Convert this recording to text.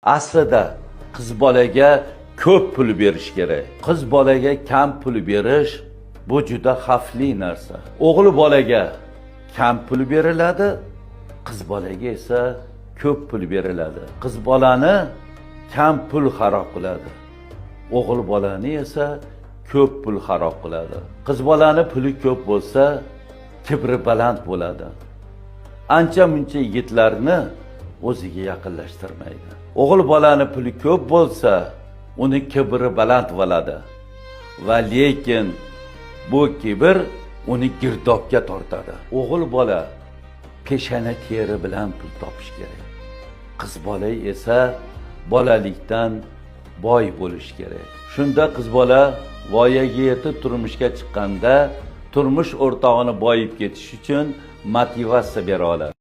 Aslida qiz bolaga ko'p pul berish kerak. Qiz bolaga kam pul berish bu juda xavfli narsa. O'g'il bolaga kam pul beriladi, qiz bolaga esa ko'p pul beriladi. Qiz bolani kam pul xarob qiladi. O'g'il bolani esa ko'p pul xarob qiladi. Qiz bolani puli ko'p bo'lsa, kibri baland bo'ladi. Ancha-muncha yigitlarni o'ziga yaqinlashtirmaydi. O'g'il bolani puli ko'p bo'lsa, uni kibri baland bo'ladi. Va lekin bu kibr uni girdobga tortadi. O'g'il bola peshana teri bilan pul topish kerak. Qiz bola esa bolalikdan boy bo'lish kerak. Shunda qiz bola voyaga yetib turmushga chiqqanda turmush o'rtog'ini boyib ketish uchun motivatsiya bera oladi.